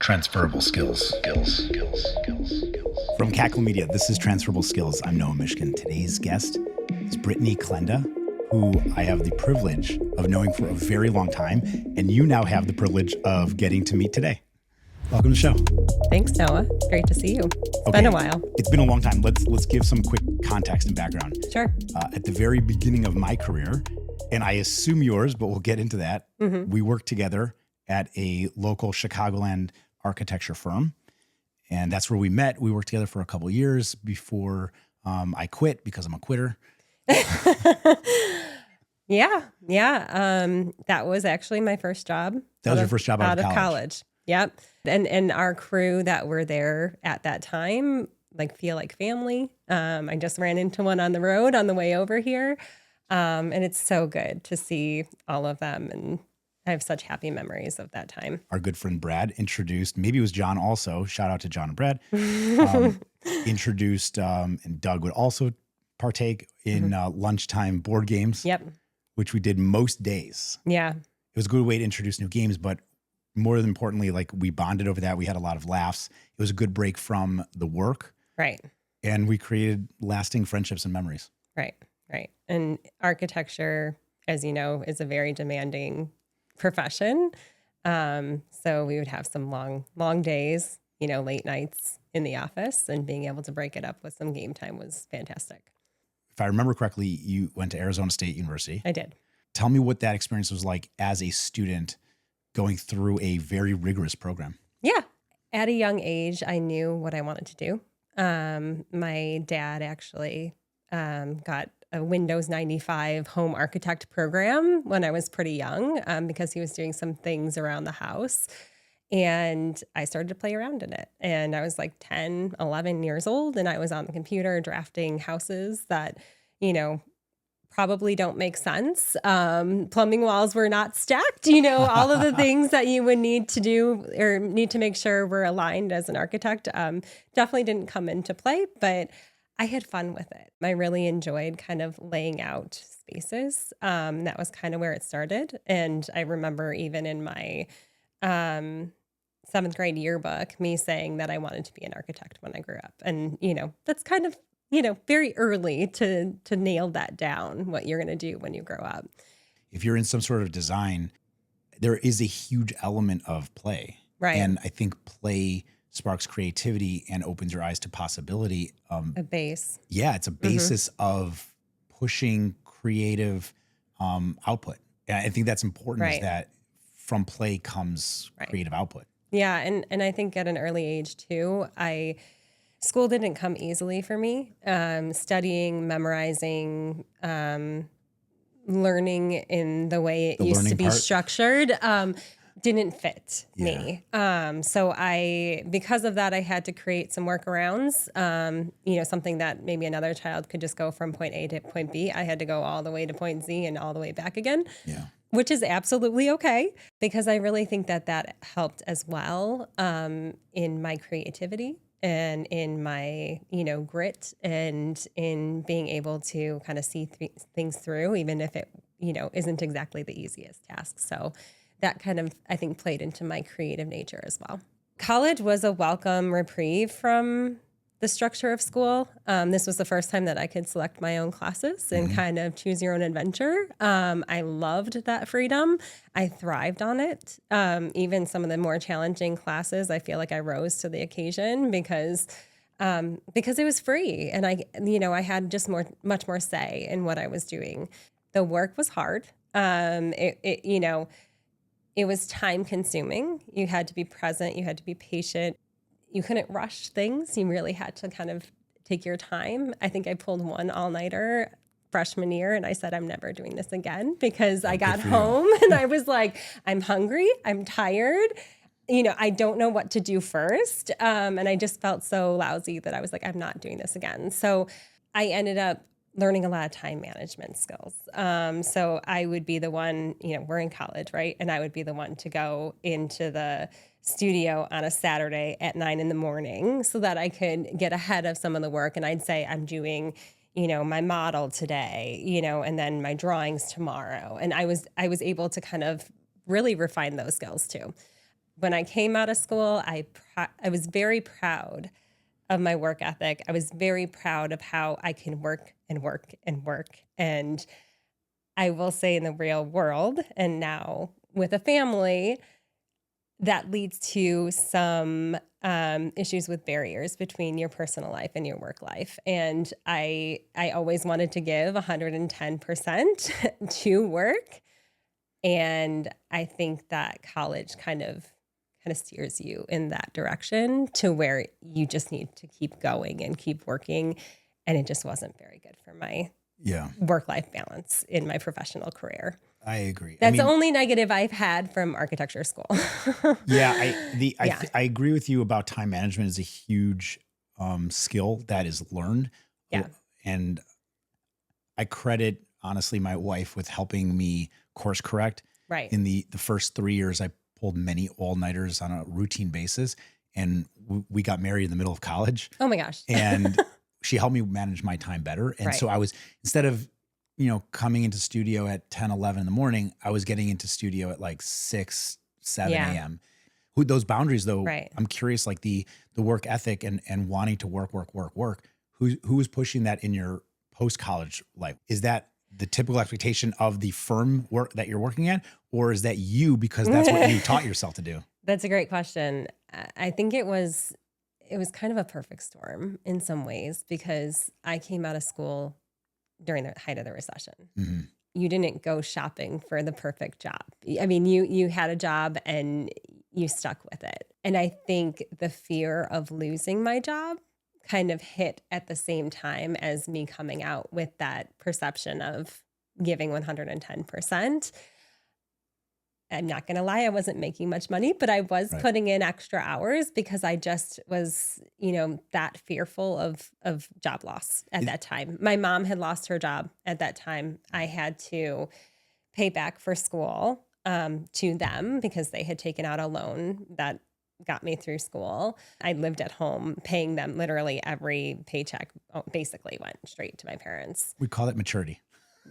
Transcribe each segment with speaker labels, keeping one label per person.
Speaker 1: Transferable skills.
Speaker 2: From Cackle Media, this is Transferable Skills. I'm Noah Mishkin. Today's guest is Britany Klenda, who I have the privilege of knowing for a very long time, and you now have the privilege of getting to meet today. Welcome to the show.
Speaker 3: Thanks, Noah. Great to see you. It's been a while.
Speaker 2: It's been a long time. Let's give some quick context and background.
Speaker 3: Sure.
Speaker 2: At the very beginning of my career, and I assume yours, but we'll get into that, we worked together at a local Chicagoland architecture firm. And that's where we met. We worked together for a couple of years before I quit because I'm a quitter.
Speaker 3: Yeah. That was actually my first job.
Speaker 2: That was your first job out of college.
Speaker 3: Yep. And our crew that were there at that time, feel like family. I just ran into one on the road on the way over here. And it's so good to see all of them. And I have such happy memories of that time.
Speaker 2: Our good friend Brad introduced, maybe it was John also, shout out to John and Brad, introduced, and Doug would also partake in lunchtime board games, which we did most days.
Speaker 3: Yeah.
Speaker 2: It was a good way to introduce new games, but more than importantly, we bonded over that. We had a lot of laughs. It was a good break from the work.
Speaker 3: Right.
Speaker 2: And we created lasting friendships and memories.
Speaker 3: Right. And architecture, as you know, is a very demanding profession. So we would have some long days, late nights in the office, and being able to break it up with some game time was fantastic.
Speaker 2: If I remember correctly, you went to Arizona State University.
Speaker 3: I did.
Speaker 2: Tell me what that experience was like as a student going through a very rigorous program.
Speaker 3: Yeah. At a young age, I knew what I wanted to do. My dad actually got a Windows 95 home architect program when I was pretty young because he was doing some things around the house. And I started to play around in it. And I was 10, 11 years old, and I was on the computer drafting houses that, probably don't make sense. Plumbing walls were not stacked, all of the things that you would need to do or need to make sure were aligned as an architect definitely didn't come into play, but I had fun with it. I really enjoyed kind of laying out spaces. That was kind of where it started. And I remember even in my 7th grade yearbook, me saying that I wanted to be an architect when I grew up. And, that's kind of, very early to nail that down, what you're going to do when you grow up.
Speaker 2: If you're in some sort of design, there is a huge element of play.
Speaker 3: Right.
Speaker 2: And I think play sparks creativity and opens your eyes to possibility.
Speaker 3: A base.
Speaker 2: Yeah, it's a basis of pushing creative output. And I think that's important, is that from play comes creative output.
Speaker 3: Yeah, and I think at an early age too, school didn't come easily for me. Studying, memorizing, learning in the way it used to be structured didn't fit me. So because of that, I had to create some workarounds, something that maybe another child could just go from point A to point B. I had to go all the way to point Z and all the way back again. Yeah. Which is absolutely okay, because I really think that helped as well in my creativity and in my, grit, and in being able to kind of see things through, even if it, isn't exactly the easiest task. So that kind of, I think, played into my creative nature as well. College was a welcome reprieve from the structure of school. This was the first time that I could select my own classes and kind of choose your own adventure. I loved that freedom. I thrived on it. Even some of the more challenging classes, I feel like I rose to the occasion because it was free, and I had just much more say in what I was doing. The work was hard. It was time consuming. You had to be present. You had to be patient. You couldn't rush things. You really had to kind of take your time. I think I pulled one all-nighter freshman year, and I said, I'm never doing this again, because I got home and I was like, I'm hungry. I'm tired. I don't know what to do first. And I just felt so lousy that I was like, I'm not doing this again. So I ended up learning a lot of time management skills. So I would be the one, we're in college, right? And I would be the one to go into the studio on a Saturday at 9 a.m. so that I could get ahead of some of the work. And I'd say, I'm doing, my model today, and then my drawings tomorrow. And I was able to kind of really refine those skills too. When I came out of school, I was very proud of my work ethic. I was very proud of how I can work and work and work. And I will say in the real world, and now with a family, that leads to some issues with barriers between your personal life and your work life. And I always wanted to give 110% to work. And I think that college kind of steers you in that direction to where you just need to keep going and keep working. And it just wasn't very good for my work-life balance in my professional career.
Speaker 2: I agree.
Speaker 3: That's the only negative I've had from architecture school.
Speaker 2: I agree with you about time management is a huge skill that is learned.
Speaker 3: Yeah.
Speaker 2: And I credit, honestly, my wife with helping me course correct.
Speaker 3: Right.
Speaker 2: In the first 3 years, I pulled many all-nighters on a routine basis. And we got married in the middle of college.
Speaker 3: Oh my gosh.
Speaker 2: And she helped me manage my time better. And so I was, instead of, coming into studio at 10, 11 in the morning, I was getting into studio at like 6, 7 a.m. Those boundaries though, I'm curious, like the work ethic and wanting to work. Who was pushing that in your post-college life? Is that the typical expectation of the firm work that you're working at, or is that you because that's what you taught yourself to do?
Speaker 3: That's a great question. I think it was kind of a perfect storm in some ways because I came out of school during the height of the recession. Mm-hmm. You didn't go shopping for the perfect job. I mean, you had a job and you stuck with it. And I think the fear of losing my job kind of hit at the same time as me coming out with that perception of giving 110%. I'm not going to lie, I wasn't making much money, but I was putting in extra hours because I just was, that fearful of job loss at that time. My mom had lost her job at that time. I had to pay back for school to them because they had taken out a loan that got me through school. I lived at home paying them literally every paycheck basically went straight to my parents.
Speaker 2: We call it maturity.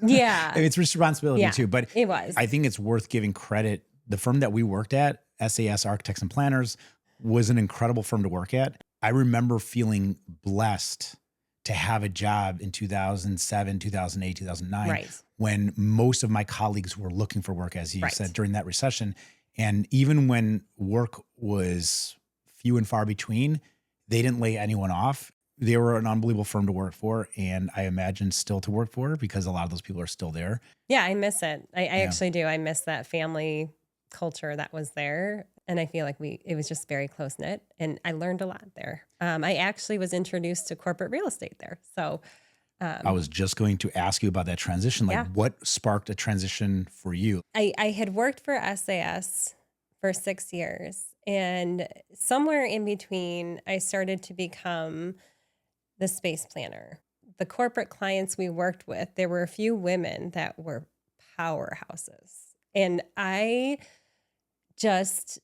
Speaker 3: Yeah.
Speaker 2: It's responsibility too, but
Speaker 3: it was.
Speaker 2: I think it's worth giving credit. The firm that we worked at, SAS Architects and Planners, was an incredible firm to work at. I remember feeling blessed to have a job in 2007, 2008, 2009, when most of my colleagues were looking for work, as you said, during that recession. And even when work was few and far between, they didn't lay anyone off. They were an unbelievable firm to work for, and I imagine still to work for because a lot of those people are still there.
Speaker 3: Yeah, I miss it. I actually do. I miss that family culture that was there, and I feel like it was just very close-knit, and I learned a lot there. I actually was introduced to corporate real estate there. So
Speaker 2: I was just going to ask you about that transition. What sparked a transition for you?
Speaker 3: I had worked for SAS for 6 years, and somewhere in between, I started to become the space planner. The corporate clients we worked with, there were a few women that were powerhouses. And I just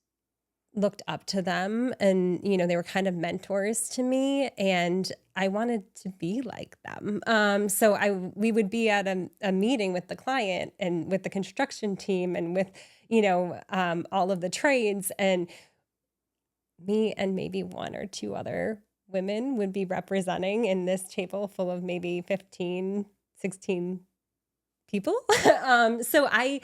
Speaker 3: looked up to them and, they were kind of mentors to me and I wanted to be like them. So we would be at a meeting with the client and with the construction team and with, all of the trades, and me and maybe one or two other women would be representing in this table full of maybe 15, 16 people. So I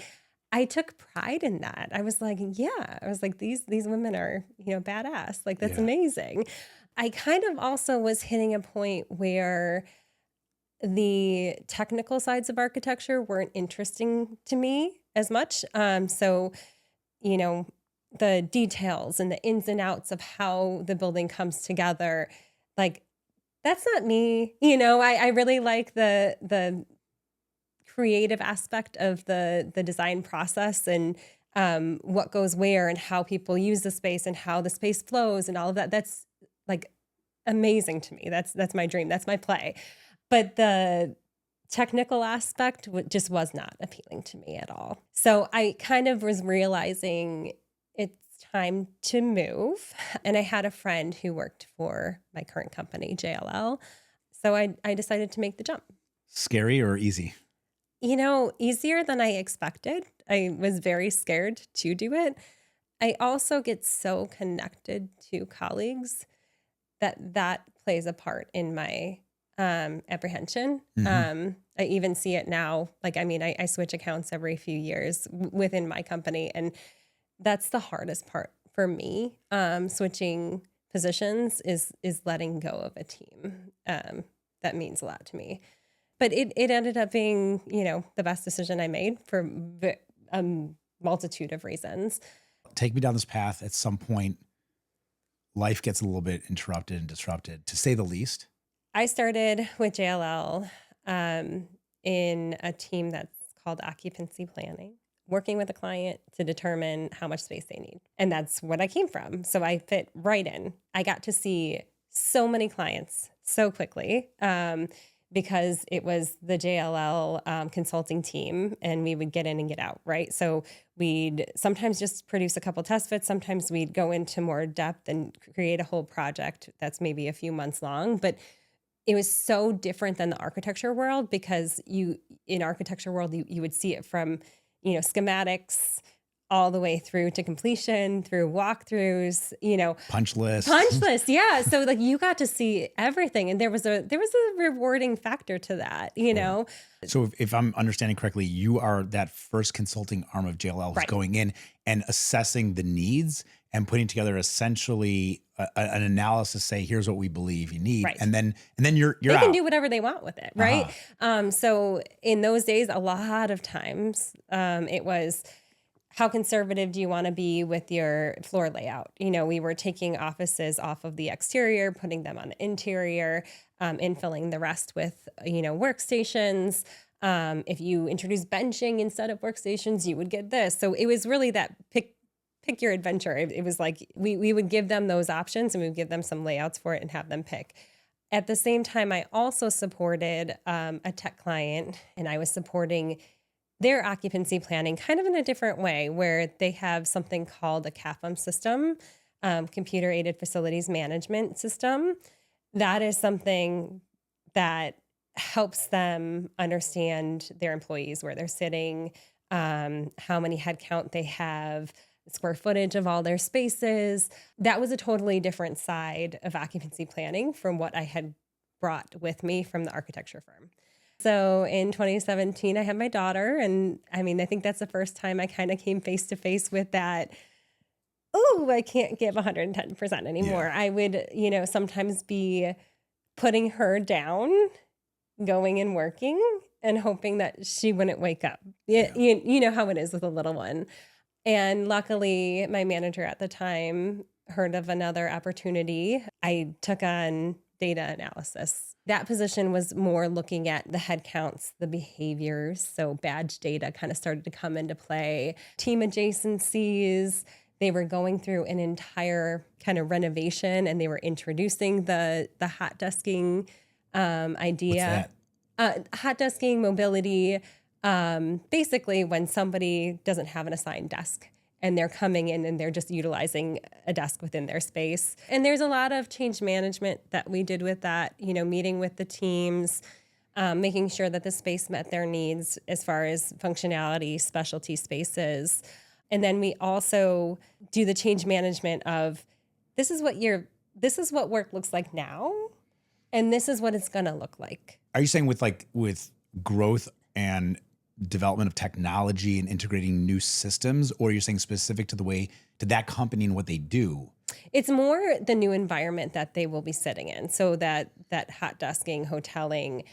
Speaker 3: took pride in that. I was like, these women are, badass. Like, that's amazing. I kind of also was hitting a point where the technical sides of architecture weren't interesting to me as much. So, the details and the ins and outs of how the building comes together, like, that's not me. I really like the creative aspect of the design process and what goes where and how people use the space and how the space flows and all of that. That's like amazing to me. That's my dream. That's my play. But the technical aspect just was not appealing to me at all. So I kind of was realizing it's time to move. And I had a friend who worked for my current company, JLL. So I decided to make the jump.
Speaker 2: Scary or easy?
Speaker 3: Easier than I expected. I was very scared to do it. I also get so connected to colleagues that plays a part in my apprehension. I even see it now. Like, I mean, I switch accounts every few years within my company, and that's the hardest part for me. Switching positions is letting go of a team. That means a lot to me. But it ended up being, the best decision I made for a multitude of reasons.
Speaker 2: Take me down this path. At some point, life gets a little bit interrupted and disrupted, to say the least.
Speaker 3: I started with JLL in a team that's called occupancy planning, working with a client to determine how much space they need. And that's what I came from. So I fit right in. I got to see so many clients so quickly because it was the JLL consulting team, and we would get in and get out, right? So we'd sometimes just produce a couple test fits. Sometimes we'd go into more depth and create a whole project that's maybe a few months long. But it was so different than the architecture world, because in architecture world, you would see it from, schematics all the way through to completion, through walkthroughs,
Speaker 2: punch list.
Speaker 3: Yeah. So like you got to see everything. And there was a rewarding factor to that, know?
Speaker 2: So if I'm understanding correctly, you are that first consulting arm of JLL who's going in and assessing the needs and putting together essentially an analysis, say, here's what we believe you need. Right. And then you're
Speaker 3: they
Speaker 2: out.
Speaker 3: can do whatever they want with it. Right. So in those days, a lot of times it was, how conservative do you want to be with your floor layout? We were taking offices off of the exterior, putting them on the interior, infilling the rest with, workstations. If you introduce benching instead of workstations, you would get this. So it was really that pick your adventure. It was like we would give them those options, and we would give them some layouts for it and have them pick. At the same time, I also supported a tech client, and I was supporting their occupancy planning kind of in a different way, where they have something called a CAFM system, computer-aided facilities management system. That is something that helps them understand their employees, where they're sitting, how many head count they have, the square footage of all their spaces. That was a totally different side of occupancy planning from what I had brought with me from the architecture firm. So in 2017, I had my daughter, and I think that's the first time I kind of came face to face with that. Oh, I can't give 110% anymore. Yeah. I would, sometimes be putting her down, going and working, and hoping that she wouldn't wake up. Yeah. You know how it is with a little one. And luckily, my manager at the time heard of another opportunity. I took on data analysis. That position was more looking at the head counts, the behaviors. So badge data kind of started to come into play. Team adjacencies. They were going through an entire kind of renovation, and they were introducing the hot desking idea.
Speaker 2: What's that?
Speaker 3: Hot desking, mobility. Basically, when somebody doesn't have an assigned desk, and they're coming in and they're just utilizing a desk within their space. And there's a lot of change management that we did with that, meeting with the teams, making sure that the space met their needs as far as functionality, specialty spaces. And then we also do the change management of this is what work looks like now, and this is what it's going to look like.
Speaker 2: Are you saying with growth and development of technology and integrating new systems, or you're saying specific to that company and what they do?
Speaker 3: It's more the new environment that they will be sitting in. So that hot desking, hoteling,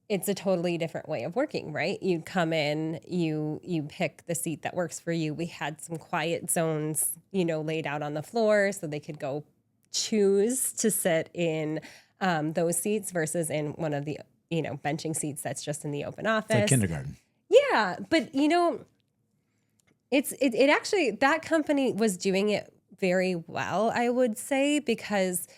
Speaker 3: it's a totally different way of working, right? You come in, you pick the seat that works for you. We had some quiet zones, laid out on the floor so they could go choose to sit in those seats versus in one of the, benching seats that's just in the open office.
Speaker 2: It's like kindergarten.
Speaker 3: Yeah, but it actually, that company was doing it very well, I would say, because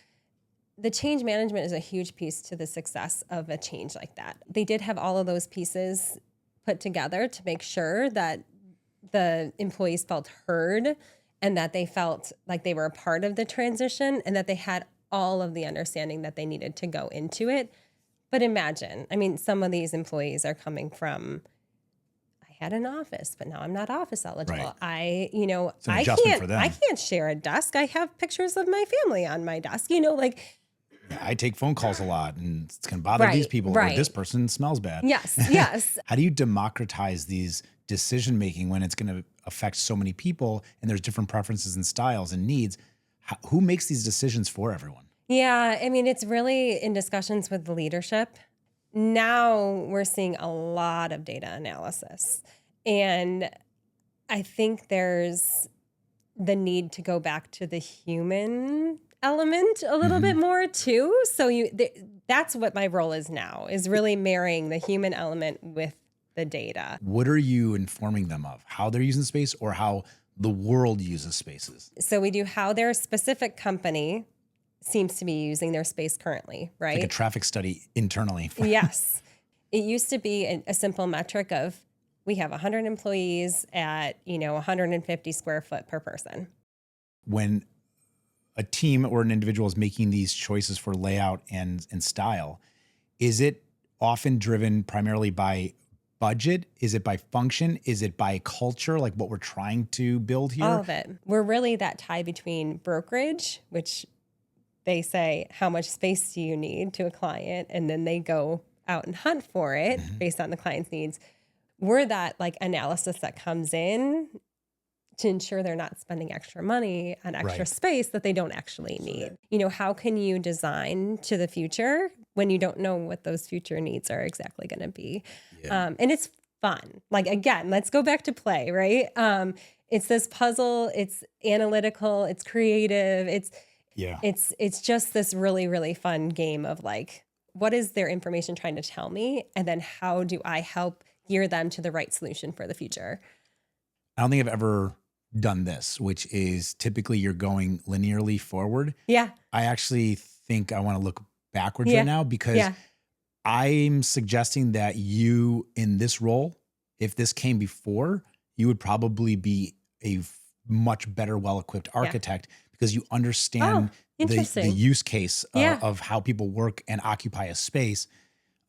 Speaker 3: the change management is a huge piece to the success of a change like that. They did have all of those pieces put together to make sure that the employees felt heard and that they felt like they were a part of the transition and that they had all of the understanding that they needed to go into it. But imagine, some of these employees are coming from, I had an office, but now I'm not office eligible.
Speaker 2: Right.
Speaker 3: It's
Speaker 2: an adjustment for them.
Speaker 3: I can't share a desk. I have pictures of my family on my desk, like.
Speaker 2: I take phone calls a lot and it's going to bother these people or this person smells bad.
Speaker 3: Yes.
Speaker 2: How do you democratize these decision-making when it's going to affect so many people and there's different preferences and styles and needs? Who makes these decisions for everyone?
Speaker 3: Yeah. I mean, it's really in discussions with the leadership. Now we're seeing a lot of data analysis, and I think there's the need to go back to the human element a little bit more too. So that's what my role is now, is really marrying the human element with the data.
Speaker 2: What are you informing them of? How they're using space or how the world uses spaces?
Speaker 3: So we do how their specific company seems to be using their space currently, right?
Speaker 2: Like a traffic study internally.
Speaker 3: Yes. It used to be a simple metric of we have 100 employees at, 150 square foot per person.
Speaker 2: When a team or an individual is making these choices for layout and style, is it often driven primarily by budget? Is it by function? Is it by culture, like what we're trying to build here?
Speaker 3: All of it. We're really that tie between brokerage, which they say, how much space do you need to a client? And then they go out and hunt for it based on the client's needs. We're that like analysis that comes in to ensure they're not spending extra money on extra space that they don't actually need. How can you design to the future when you don't know what those future needs are exactly going to be? Yeah. And it's fun. Like, again, let's go back to play, right? It's this puzzle. It's analytical. It's creative. It's just this really, really fun game of like, what is their information trying to tell me? And then how do I help gear them to the right solution for the future?
Speaker 2: I don't think I've ever done this, which is typically you're going linearly forward.
Speaker 3: Yeah.
Speaker 2: I actually think I want to look backwards right now because I'm suggesting that you in this role, if this came before, you would probably be a much better, well-equipped architect because you understand the use case of how people work and occupy a space.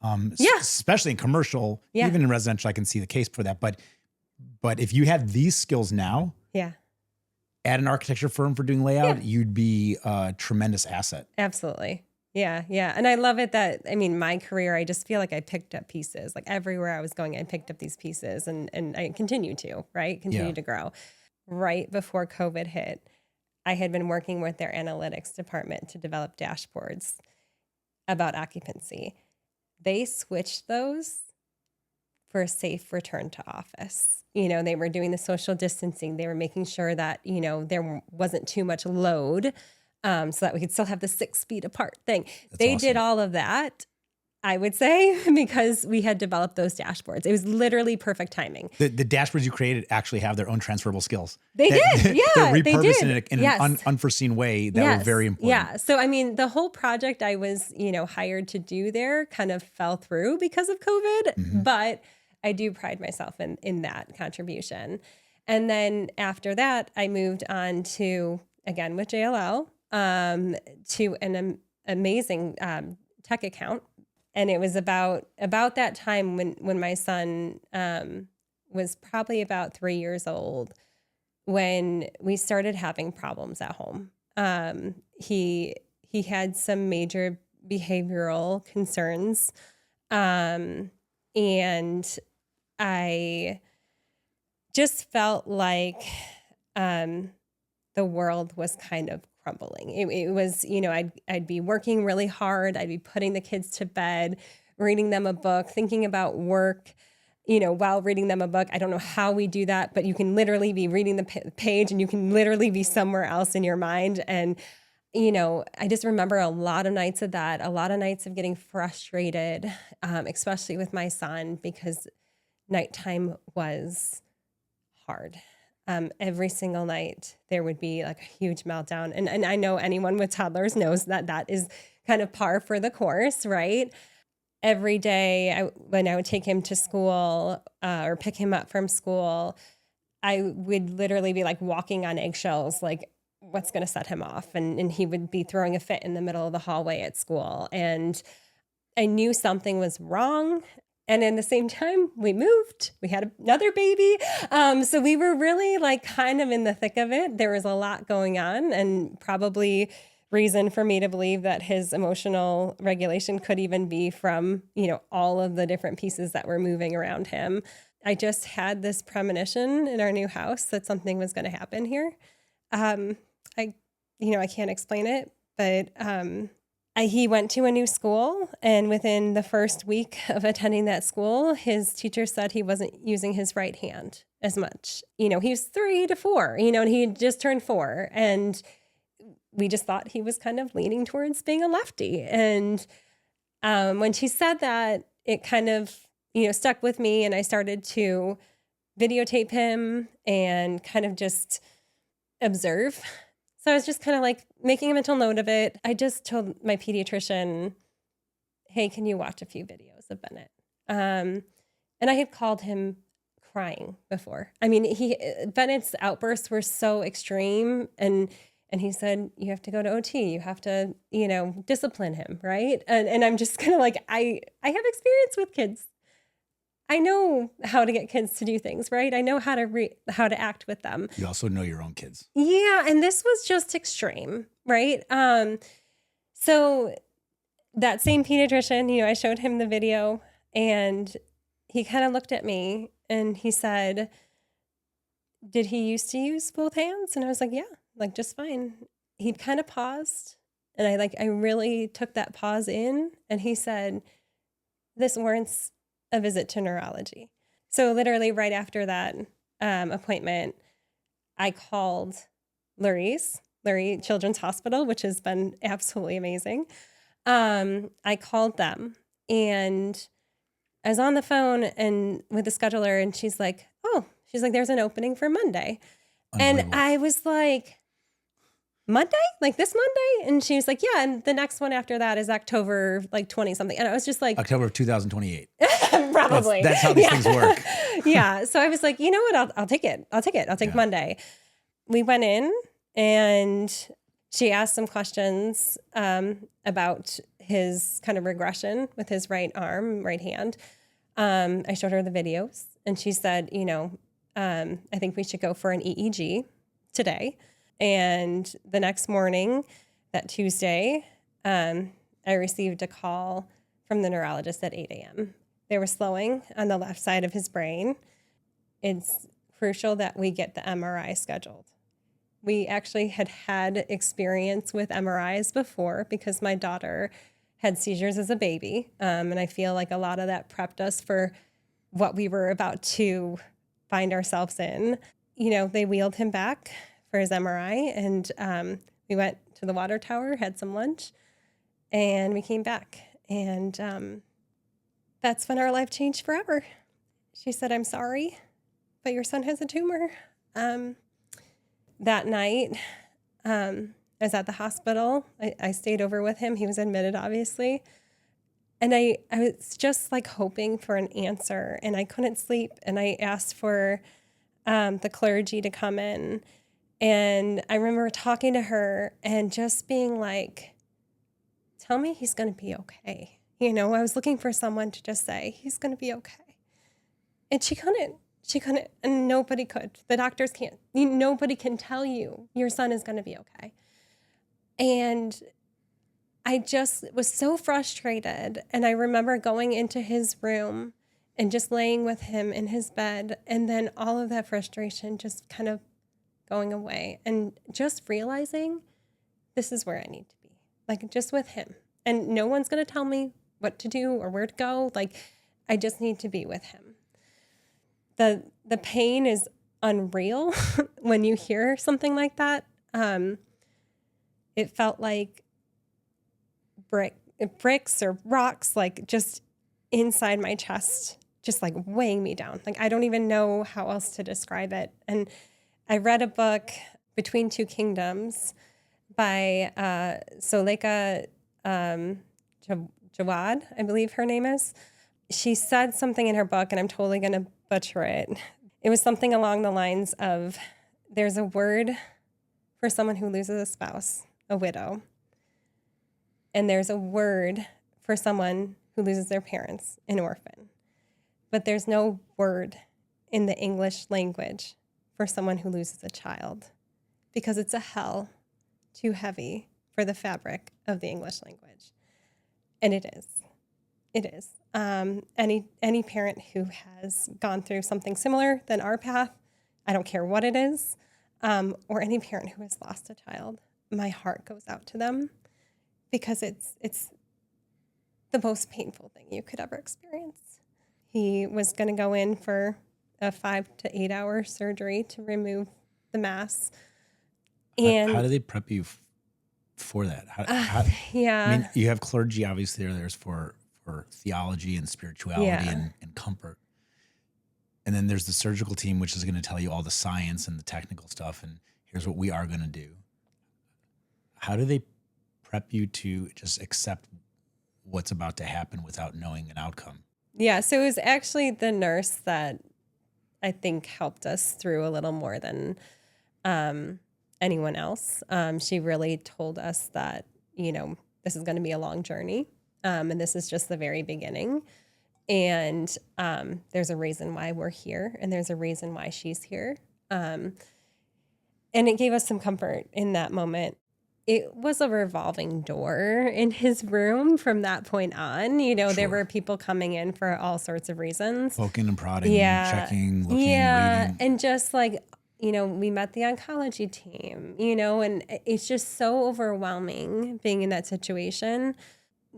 Speaker 2: Especially in commercial, even in residential, I can see the case for that. But if you had these skills now, at an architecture firm for doing layout, you'd be a tremendous asset.
Speaker 3: Absolutely. Yeah. And I love it that, my career, I just feel like I picked up pieces. Like everywhere I was going, I picked up these pieces and I continue to, right? Continue to grow. Right before COVID hit, I had been working with their analytics department to develop dashboards about occupancy. They switched those for a safe return to office. They were doing the social distancing. They were making sure that, there wasn't too much load so that we could still have the 6 feet apart thing. They did all of that, I would say, because we had developed those dashboards. It was literally perfect timing.
Speaker 2: The dashboards you created actually have their own transferable skills.
Speaker 3: They did.
Speaker 2: They're repurposed in an unforeseen way that were very important.
Speaker 3: Yeah. So, the whole project I was, hired to do there kind of fell through because of COVID, but I do pride myself in that contribution. And then after that, I moved on to, again, with JLL, to an amazing tech account. And it was about that time when my son was probably about 3 years old when we started having problems at home. He had some major behavioral concerns, and I just felt like the world was kind of crumbling. It was, I'd be working really hard. I'd be putting the kids to bed, reading them a book, thinking about work, while reading them a book. I don't know how we do that, but you can literally be reading the page and you can literally be somewhere else in your mind. And, I just remember a lot of nights of that, a lot of nights of getting frustrated, especially with my son, because nighttime was hard. Every single night there would be like a huge meltdown. And I know anyone with toddlers knows that is kind of par for the course, right? Every day when I would take him to school or pick him up from school, I would literally be like walking on eggshells, like what's going to set him off? And he would be throwing a fit in the middle of the hallway at school. And I knew something was wrong. And in the same time, we moved. We had another baby. So we were really like kind of in the thick of it. There was a lot going on, and probably reason for me to believe that his emotional regulation could even be from, all of the different pieces that were moving around him. I just had this premonition in our new house that something was going to happen here. I can't explain it, but he went to a new school, and within the first week of attending that school, his teacher said he wasn't using his right hand as much. He was 3 to 4, and he had just turned 4, and we just thought he was kind of leaning towards being a lefty. And when she said that, it kind of, stuck with me, and I started to videotape him and kind of just observe. So I was just kind of like making a mental note of it. I just told my pediatrician, hey, can you watch a few videos of Bennett? And I had called him crying before. I mean, Bennett's outbursts were so extreme, and he said, you have to go to OT. You have to, discipline him, right? And I'm just kind of like, I have experience with kids. I know how to get kids to do things, right? I know how to act with them.
Speaker 2: You also know your own kids.
Speaker 3: Yeah, and this was just extreme, right? So that same pediatrician, I showed him the video, and he kind of looked at me and he said, did he used to use both hands? And I was like, yeah, like just fine. He kind of paused, and I really took that pause in, and he said, this warrants a visit to neurology. So literally right after that appointment, I called Lurie Children's Hospital, which has been absolutely amazing. I called them, and I was on the phone and with the scheduler, and she's like, there's an opening for Monday. And I was like, Monday? Like this Monday? And she was like, yeah. And the next one after that is October 20 something. And I was just like,
Speaker 2: October of 2028.
Speaker 3: Probably.
Speaker 2: That's how these things work.
Speaker 3: Yeah. So I was like, you know what? I'll take it. I'll take Monday. We went in, and she asked some questions about his kind of regression with his right hand. I showed her the videos, and she said, I think we should go for an EEG today. And the next morning, that Tuesday, I received a call from the neurologist at 8 a.m. They were slowing on the left side of his brain. It's crucial that we get the MRI scheduled. We actually had experience with MRIs before because my daughter had seizures as a baby. And I feel like a lot of that prepped us for what we were about to find ourselves in. They wheeled him back for his MRI, and we went to the water tower, had some lunch, and we came back. And that's when our life changed forever. She said, I'm sorry, but your son has a tumor. That night, I was at the hospital. I stayed over with him. He was admitted, obviously. And I was just hoping for an answer, and I couldn't sleep. And I asked for the clergy to come in. And I remember talking to her and just being like, tell me he's going to be okay. I was looking for someone to just say, he's going to be okay. And she couldn't, and nobody could. The doctors can't. Nobody can tell you your son is going to be okay. And I just was so frustrated. And I remember going into his room and just laying with him in his bed. And then all of that frustration just kind of going away, and just realizing this is where I need to be, just with him. And no one's going to tell me what to do or where to go. I just need to be with him. The pain is unreal when you hear something like that. It felt like bricks or rocks, just inside my chest, just weighing me down. I don't even know how else to describe it. And I read a book, Between Two Kingdoms, by Soleka Jawad, I believe her name is. She said something in her book, and I'm totally going to butcher it. It was something along the lines of, there's a word for someone who loses a spouse, a widow. And there's a word for someone who loses their parents, an orphan. but there's no word in the English language for someone who loses a child because it's a hell too heavy for the fabric of the English language. And it is. It is. Any parent who has gone through something similar than our path, I don't care what it is, or any parent who has lost a child, my heart goes out to them because it's the most painful thing you could ever experience. He was going to go in for a 5 to 8 hour surgery to remove the mass. And
Speaker 2: how do they prep you for that?
Speaker 3: Yeah.
Speaker 2: I mean, you have clergy, obviously, there's for theology and spirituality and comfort. And then there's the surgical team, which is going to tell you all the science and the technical stuff. And here's what we are going to do. How do they prep you to just accept what's about to happen without knowing an outcome?
Speaker 3: Yeah. So it was actually the nurse that I think helped us through a little more than anyone else. She really told us that, this is going to be a long journey. And this is just the very beginning. And there's a reason why we're here, and there's a reason why she's here. And it gave us some comfort in that moment. It was a revolving door in his room from that point on. Sure. There were people coming in for all sorts of reasons.
Speaker 2: Poking and prodding, checking, looking, reading.
Speaker 3: And just like, we met the oncology team, and it's just so overwhelming being in that situation.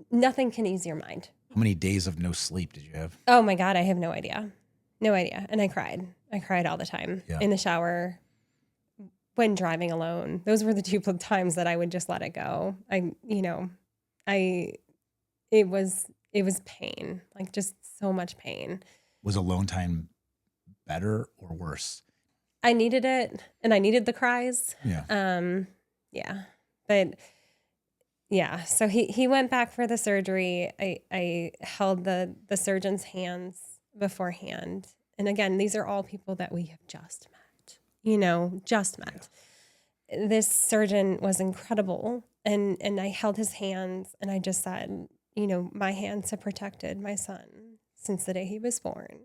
Speaker 3: Nothing can ease your mind.
Speaker 2: How many days of no sleep did you have?
Speaker 3: Oh my God, I have no idea. No idea. And I cried. I cried all the time in the shower, when driving alone. Those were the 2 times that I would just let it go. It was pain, like just so much pain.
Speaker 2: Was alone time better or worse?
Speaker 3: I needed it, and I needed the cries. But yeah, so he went back for the surgery. I held the surgeon's hands beforehand. And again, these are all people that we have just met. Just met. Yeah. This surgeon was incredible. And I held his hands, and I just said, my hands have protected my son since the day he was born.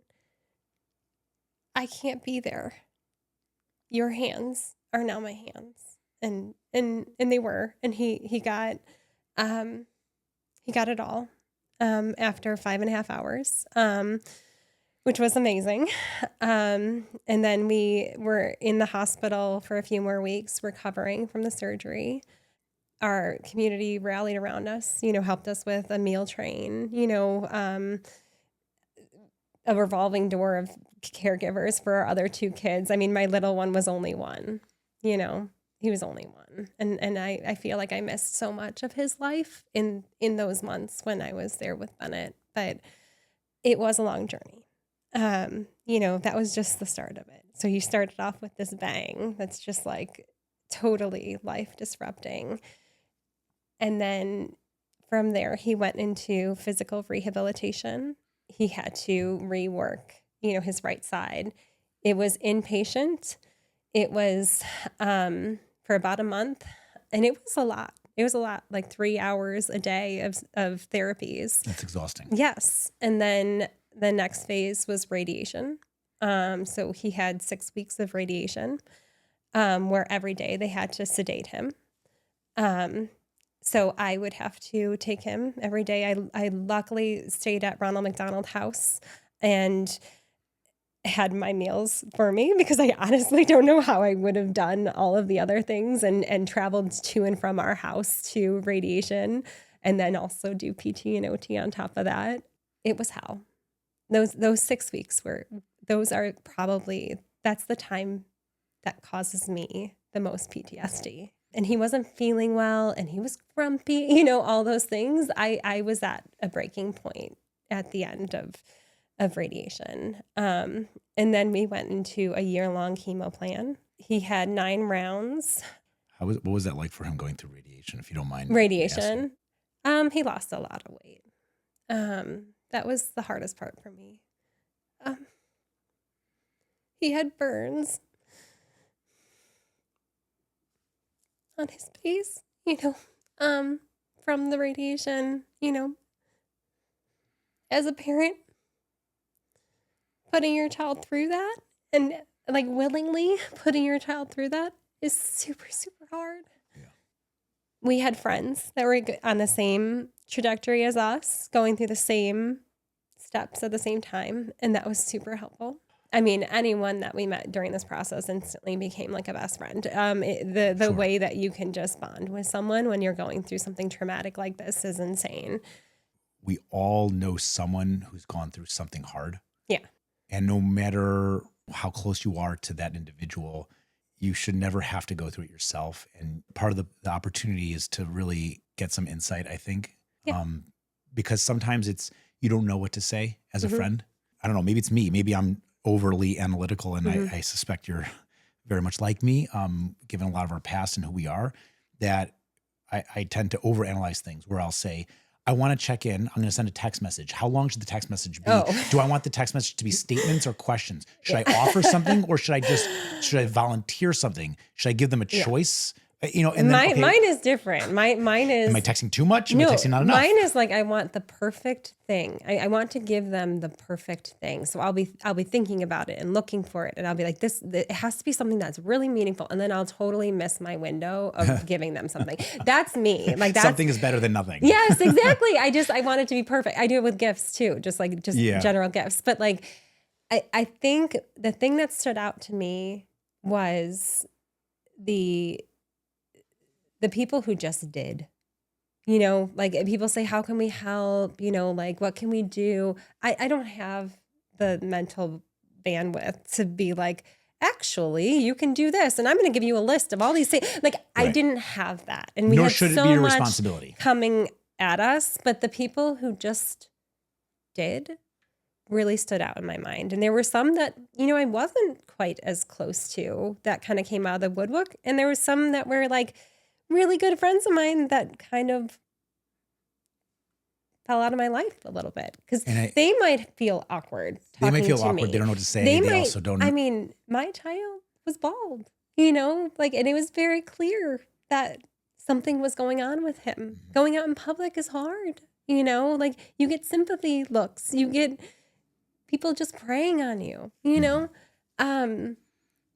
Speaker 3: I can't be there. Your hands are now my hands. And they were. And he got it all after 5.5 hours. Which was amazing. And then we were in the hospital for a few more weeks recovering from the surgery. Our community rallied around us, helped us with a meal train, a revolving door of caregivers for our other 2 kids. I mean, my little one was only 1, he was only 1. And I feel like I missed so much of his life in those months when I was there with Bennett. But it was a long journey. That was just the start of it. So you started off with this bang that's just like totally life disrupting. And then from there, he went into physical rehabilitation. He had to rework, his right side. It was inpatient. It was for about a month, and it was a lot. It was a lot, like 3 hours a day of therapies.
Speaker 2: That's exhausting.
Speaker 3: Yes. And then the next phase was radiation. So he had 6 weeks of radiation, where every day they had to sedate him. So I would have to take him every day. I luckily stayed at Ronald McDonald House and had my meals for me, because I honestly don't know how I would have done all of the other things and traveled to and from our house to radiation, and then also do PT and OT on top of that. It was hell. Those 6 weeks that's the time that causes me the most PTSD. And he wasn't feeling well, and he was grumpy, all those things. I was at a breaking point at the end of radiation. And then we went into a year-long chemo plan. He had 9 rounds.
Speaker 2: What was that like for him going through radiation, if you don't mind?
Speaker 3: Radiation. He lost a lot of weight. That was the hardest part for me. He had burns on his face, from the radiation, as a parent, putting your child through that and like willingly putting your child through that is super, super hard. Yeah. We had friends that were on the same trajectory as us, going through the same steps at the same time. And that was super helpful. I mean, anyone that we met during this process instantly became like a best friend. The
Speaker 2: Sure.
Speaker 3: way that you can just bond with someone when you're going through something traumatic like this is insane.
Speaker 2: We all know someone who's gone through something hard.
Speaker 3: Yeah.
Speaker 2: And no matter how close you are to that individual, you should never have to go through it yourself. And part of the opportunity is to really get some insight, I think. Yeah. Because sometimes you don't know what to say as a friend. I don't know, maybe it's me. Maybe I'm overly analytical, and I suspect you're very much like me, given a lot of our past and who we are, that I tend to overanalyze things where I'll say, I want to check in. I'm going to send a text message. How long should the text message be? Oh. Do I want the text message to be statements or questions? Should I offer something, or should I volunteer something? Should I give them a choice? And then,
Speaker 3: mine is different. Mine is.
Speaker 2: Am I texting too much? Am I texting not enough?
Speaker 3: Mine is like, I want the perfect thing. I want to give them the perfect thing. So I'll be thinking about it and looking for it, and I'll be like, it has to be something that's really meaningful, and then I'll totally miss my window of giving them something. That's me. Like
Speaker 2: something is better than nothing.
Speaker 3: Yes, exactly. I want it to be perfect. I do it with gifts too, just general gifts. But like, I think the thing that stood out to me was the people who just did, like people say, how can we help? Like, what can we do? I don't have the mental bandwidth to be like, actually, you can do this. And I'm going to give you a list of all these things. Like, right. I didn't have that. And we
Speaker 2: Nor
Speaker 3: had
Speaker 2: should
Speaker 3: so
Speaker 2: it be your
Speaker 3: much
Speaker 2: responsibility
Speaker 3: coming at us. But the people who just did really stood out in my mind. And there were some that, I wasn't quite as close to that kind of came out of the woodwork. And there were some that were like, really good friends of mine that kind of fell out of my life a little bit because they might feel awkward.
Speaker 2: They might feel awkward. They don't know what to say. They also don't.
Speaker 3: I mean, my child was bald, and it was very clear that something was going on with him. Mm-hmm. Going out in public is hard. Like you get sympathy looks, you get people just preying on you. Mm-hmm.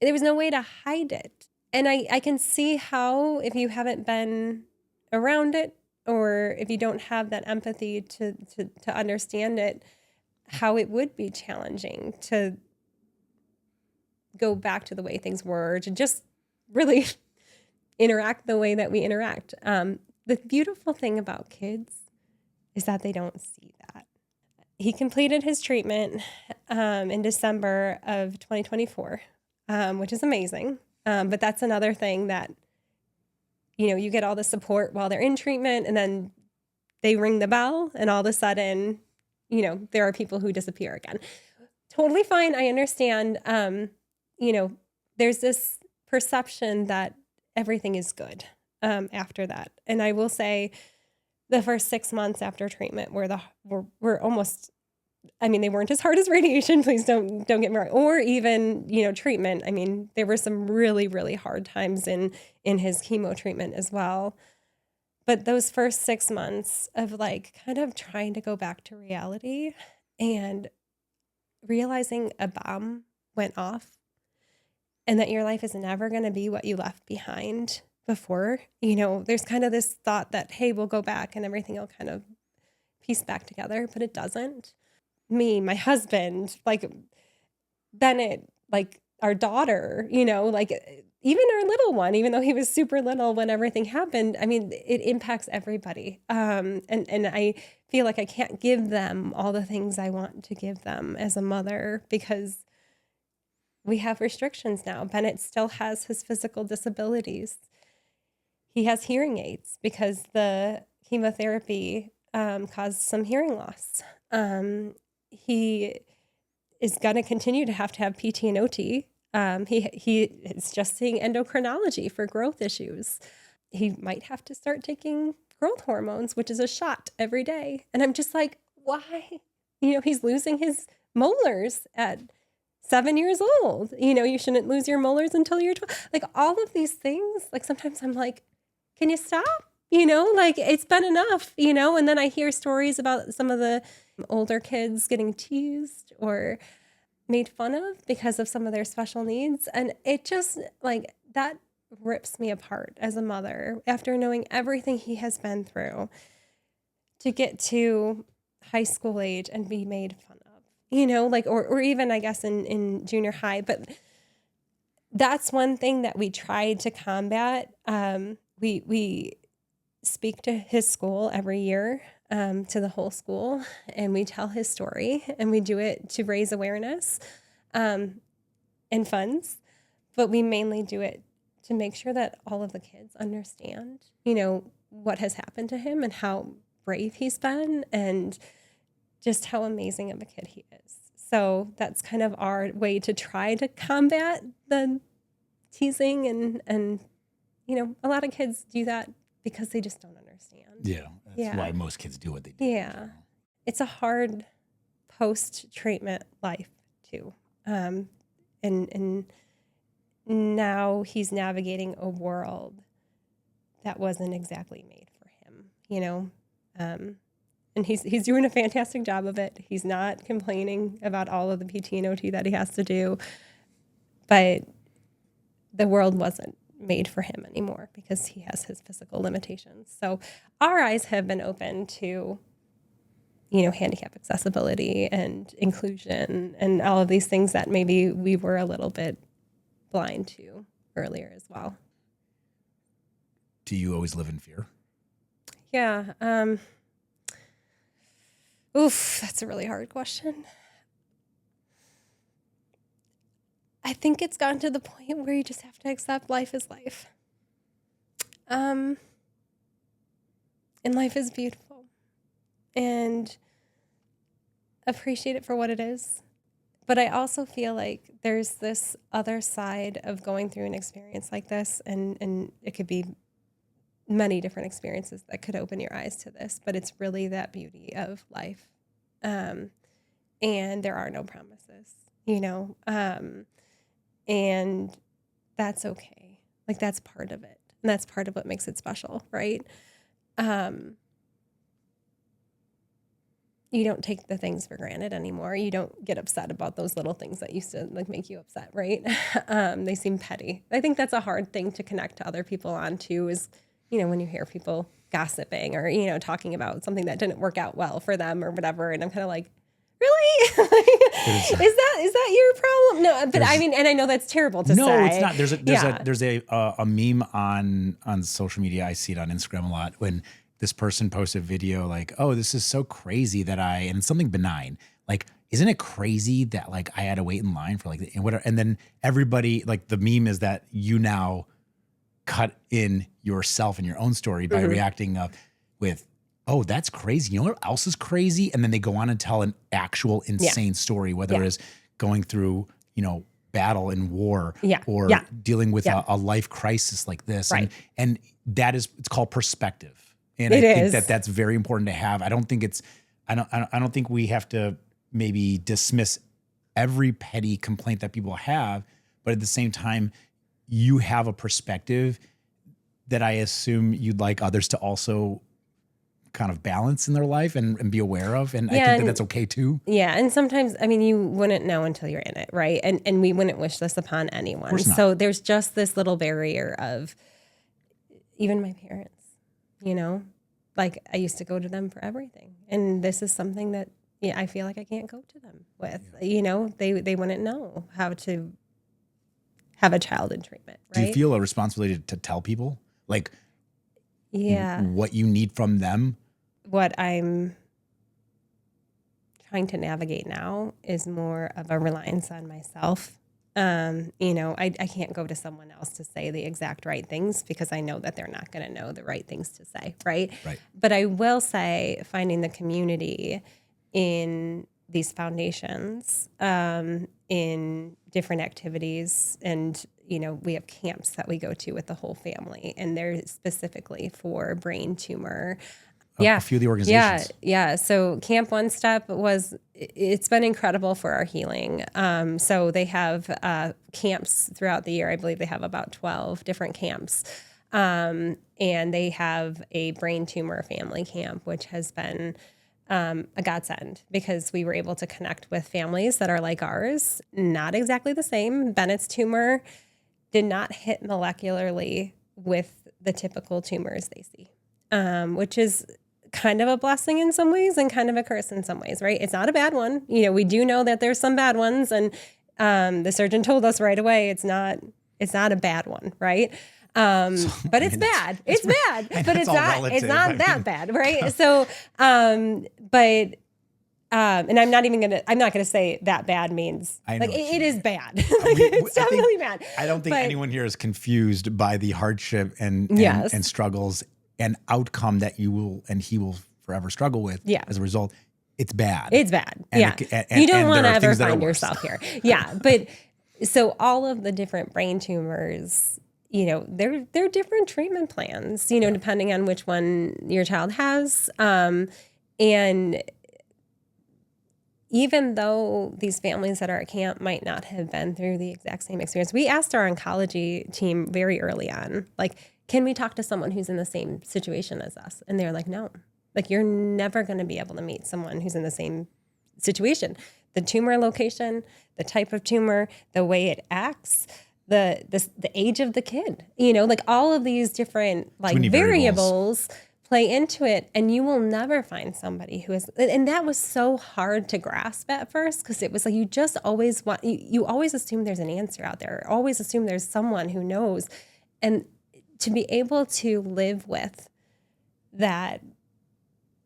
Speaker 3: There was no way to hide it. And I can see how, if you haven't been around it, or if you don't have that empathy to understand it, how it would be challenging to go back to the way things were, to just really interact the way that we interact. The beautiful thing about kids is that they don't see that. He completed his treatment in December of 2024, which is amazing. But that's another thing that, you get all the support while they're in treatment, and then they ring the bell, and all of a sudden, there are people who disappear again. Totally fine. I understand. There's this perception that everything is good after that. And I will say the first 6 months after treatment were almost, they weren't as hard as radiation. Please don't get me wrong. Or even, treatment. There were some really, really hard times in his chemo treatment as well. But those first 6 months of like kind of trying to go back to reality and realizing a bomb went off and that your life is never going to be what you left behind before, there's kind of this thought that, hey, we'll go back and everything will kind of piece back together, but it doesn't. Me, my husband, like Bennett, like our daughter, like even our little one, even though he was super little when everything happened, it impacts everybody. And I feel like I can't give them all the things I want to give them as a mother because we have restrictions now. Bennett still has his physical disabilities. He has hearing aids because the chemotherapy caused some hearing loss. He is going to continue to have PT and OT. He is just seeing endocrinology for growth issues. He might have to start taking growth hormones, which is a shot every day. And I'm just like, why? He's losing his molars at 7 years old. You shouldn't lose your molars until you're 12. Like all of these things, like sometimes I'm like, can you stop? Like it's been enough, and then I hear stories about some of the older kids getting teased or made fun of because of some of their special needs. And it just like that rips me apart as a mother after knowing everything he has been through to get to high school age and be made fun of, like, or even I guess in junior high. But that's one thing that we tried to combat. We speak to his school every year, to the whole school, and we tell his story, and we do it to raise awareness and funds, but we mainly do it to make sure that all of the kids understand, what has happened to him and how brave he's been and just how amazing of a kid he is. So that's kind of our way to try to combat the teasing and a lot of kids do that because they just don't understand.
Speaker 2: Yeah, that's why most kids do what they do.
Speaker 3: Yeah. It's a hard post-treatment life too. And now he's navigating a world that wasn't exactly made for him, and he's doing a fantastic job of it. He's not complaining about all of the PT and OT that he has to do, but the world wasn't made for him anymore because he has his physical limitations. So our eyes have been open to, handicap accessibility and inclusion and all of these things that maybe we were a little bit blind to earlier as well.
Speaker 2: Do you always live in fear?
Speaker 3: Yeah. That's a really hard question. I think it's gotten to the point where you just have to accept life is life. And life is beautiful. And appreciate it for what it is. But I also feel like there's this other side of going through an experience like this, and it could be many different experiences that could open your eyes to this, but it's really that beauty of life. And there are no promises, and that's okay. Like, that's part of it. And that's part of what makes it special, right? You don't take the things for granted anymore. You don't get upset about those little things that used to make you upset, right? They seem petty. I think that's a hard thing to connect to other people on too, is, when you hear people gossiping or, talking about something that didn't work out well for them or whatever. And I'm kind of like, really? Is that your problem? No, but I mean, and I know that's terrible to say.
Speaker 2: No, it's not. There's a meme on social media. I see it on Instagram a lot when this person posts a video like, oh, this is so crazy that and it's something benign. Like, isn't it crazy that I had to wait in line for whatever? And then everybody, the meme is that you now cut in yourself and your own story by reacting with, oh, that's crazy. You know what else is crazy? And then they go on and tell an actual insane story, whether it is going through, battle and war or dealing with a life crisis like this. Right. And that is, it's called perspective. And I think that's very important to have. I don't think we have to maybe dismiss every petty complaint that people have, but at the same time, you have a perspective that I assume you'd like others to also kind of balance in their life and be aware of. And I think that's okay too. Yeah.
Speaker 3: And sometimes, you wouldn't know until you're in it. Right. And we wouldn't wish this upon anyone. So there's just this little barrier of even my parents, I used to go to them for everything. And this is something that I feel like I can't go to them with, they wouldn't know how to have a child in treatment. Right?
Speaker 2: Do you feel a responsibility to tell people what you need from them?
Speaker 3: What I'm trying to navigate now is more of a reliance on myself. I can't go to someone else to say the exact right things because I know that they're not going to know the right things to say. Right. But I will say finding the community in these foundations, in different activities, and we have camps that we go to with the whole family, and they're specifically for brain tumor.
Speaker 2: A few of the organizations.
Speaker 3: Yeah. So Camp One Step it's been incredible for our healing. So they have camps throughout the year. I believe they have about 12 different camps. And they have a brain tumor family camp, which has been a godsend because we were able to connect with families that are like ours, not exactly the same. Bennett's tumor did not hit molecularly with the typical tumors they see, which is kind of a blessing in some ways and kind of a curse in some ways, right? It's not a bad one. We do know that there's some bad ones, and the surgeon told us right away it's not a bad one, right? But it's bad. It's bad, but it's not that bad, right? So, and I'm not gonna say that bad means it is bad. It's definitely bad.
Speaker 2: I don't think anyone here is confused by the hardship and struggles and outcome that you will and he will forever struggle with. Yeah. As a result, it's bad.
Speaker 3: It's bad. And you don't want to ever find yourself here. Yeah, but so all of the different brain tumors, they're different treatment plans, depending on which one your child has. And even though these families that are at camp might not have been through the exact same experience, we asked our oncology team very early on, can we talk to someone who's in the same situation as us? And they're like, no, you're never going to be able to meet someone who's in the same situation. The tumor location, the type of tumor, the way it acts, the age of the kid, all of these different variables play into it, and you will never find somebody who is, and that was so hard to grasp at first, because it was you just always you always assume there's an answer out there, always assume there's someone who knows, and to be able to live with that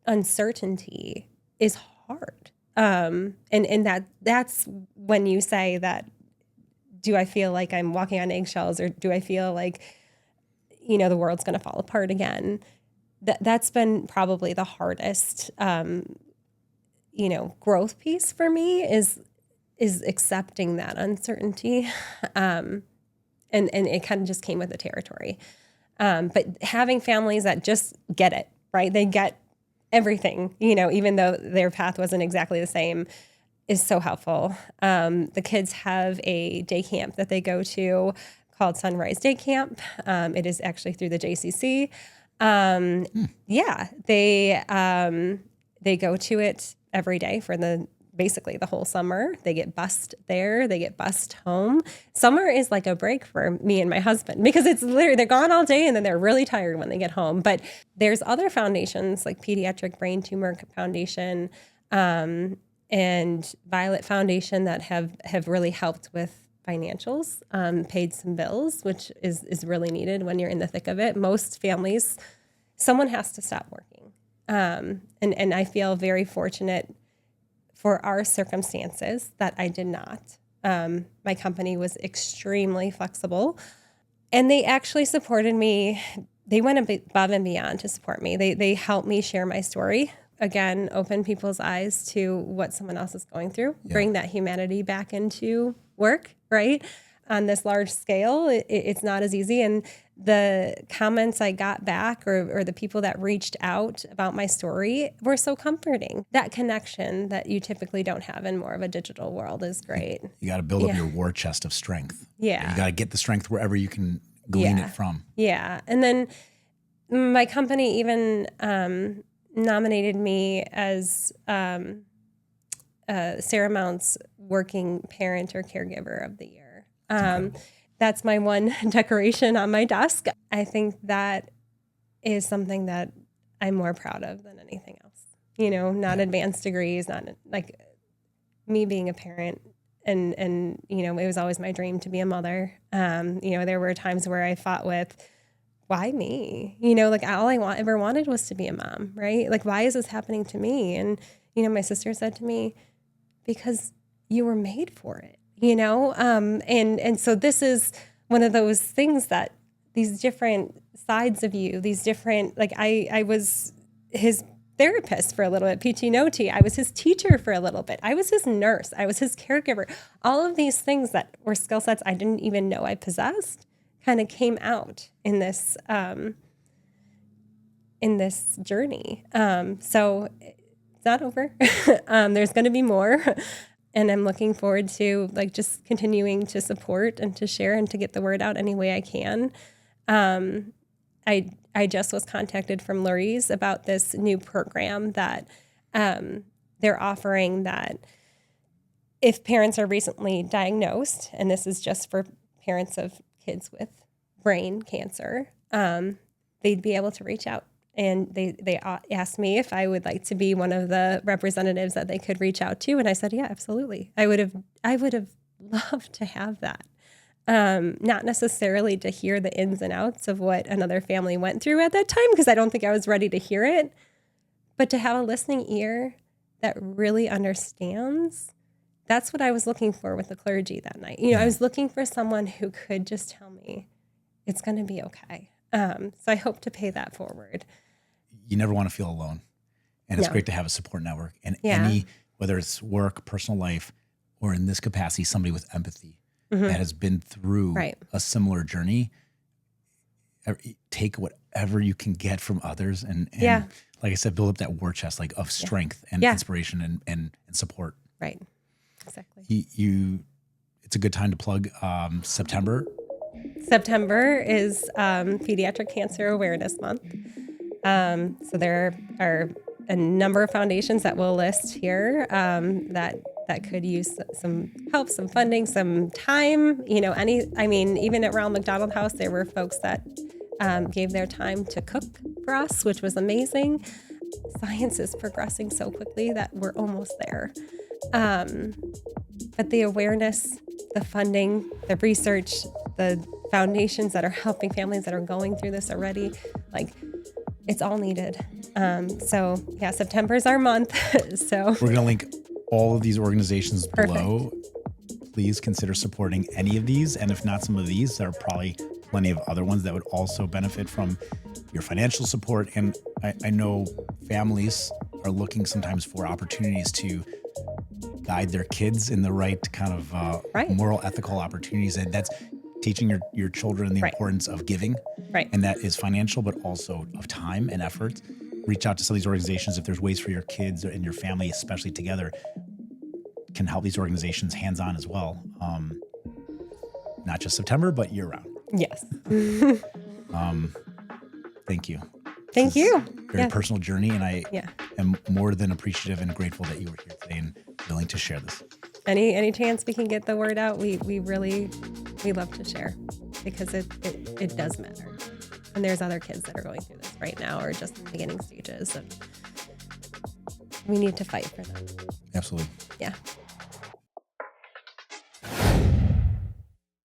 Speaker 3: uncertainty is hard. And that's when you say that, do I feel like I'm walking on eggshells, or do I feel like, the world's going to fall apart again? That's been probably the hardest, growth piece for me is accepting that uncertainty. And it kind of just came with the territory. But having families that just get it, right? They get everything, even though their path wasn't exactly the same, is so helpful. The kids have a day camp that they go to called Sunrise Day Camp. It is actually through the JCC. They go to it every day for basically the whole summer. They get bused there. They get bused home. Summer is like a break for me and my husband, because it's literally, they're gone all day and then they're really tired when they get home. But there's other foundations like Pediatric Brain Tumor Foundation, and Violet Foundation that have really helped with financials, paid some bills, which is really needed when you're in the thick of it. Most families, someone has to stop working. And I feel very fortunate for our circumstances that I did not. My company was extremely flexible, and they actually supported me. They went above and beyond to support me. They helped me share my story. Again, open people's eyes to what someone else is going through, bring that humanity back into work, right? On this large scale, it's not as easy. And the comments I got back, or the people that reached out about my story, were so comforting. That connection that you typically don't have in more of a digital world is great.
Speaker 2: You got to build up your war chest of strength.
Speaker 3: Yeah.
Speaker 2: You got to get the strength wherever you can glean it from.
Speaker 3: Yeah. And then my company even nominated me as Sarah Mount's Working Parent or Caregiver of the Year. That's my one decoration on my desk. I think that is something that I'm more proud of than anything else. Not advanced degrees, not like me being a parent. And it was always my dream to be a mother. There were times where I fought with, why me? All I ever wanted was to be a mom, right? Why is this happening to me? And, my sister said to me, because you were made for it, and so this is one of those things that these different sides of you, these different, I was his therapist for a little bit, PT and OT. I was his teacher for a little bit. I was his nurse. I was his caregiver. All of these things that were skill sets I didn't even know I possessed kind of came out in this journey. So it's not over. There's going to be more. And I'm looking forward to just continuing to support and to share and to get the word out any way I can. I just was contacted from Lurie's about this new program that they're offering that if parents are recently diagnosed, and this is just for parents of kids with brain cancer, they'd be able to reach out. And they asked me if I would like to be one of the representatives that they could reach out to. And I said, yeah, absolutely. I would have loved to have that. Not necessarily to hear the ins and outs of what another family went through at that time, because I don't think I was ready to hear it, but to have a listening ear that really understands. That's what I was looking for with the clergy that night. I was looking for someone who could just tell me it's going to be okay. So I hope to pay that forward.
Speaker 2: You never want to feel alone. And it's great to have a support network. And whether it's work, personal life, or in this capacity, somebody with empathy that has been through a similar journey, take whatever you can get from others. And like I said, build up that war chest of strength and inspiration and support.
Speaker 3: Right. Exactly.
Speaker 2: It's a good time to plug September.
Speaker 3: September is Pediatric Cancer Awareness Month. So there are a number of foundations that we'll list here that could use some help, some funding, some time. Even at Ronald McDonald House, there were folks that gave their time to cook for us, which was amazing. Science is progressing so quickly that we're almost there. But the awareness, the funding, the research, the foundations that are helping families that are going through this already, it's all needed. September is our month. So
Speaker 2: we're going to link all of these organizations below. Please consider supporting any of these. And if not some of these, there are probably plenty of other ones that would also benefit from your financial support. And I know families are looking sometimes for opportunities to guide their kids in the right kind of moral, ethical opportunities. And that's teaching your children the importance of giving.
Speaker 3: Right.
Speaker 2: And that is financial, but also of time and effort. Reach out to some of these organizations if there's ways for your kids and your family, especially together, can help these organizations hands-on as well. Not just September, but year-round.
Speaker 3: Yes.
Speaker 2: Thank you.
Speaker 3: Thank you.
Speaker 2: Very personal journey, and I am more than appreciative and grateful that you were here today and willing to share this.
Speaker 3: Any chance we can get the word out, we love to share, because it does matter. And there's other kids that are going through this right now or just in the beginning stages, and we need to fight for them.
Speaker 2: Absolutely.
Speaker 3: Yeah.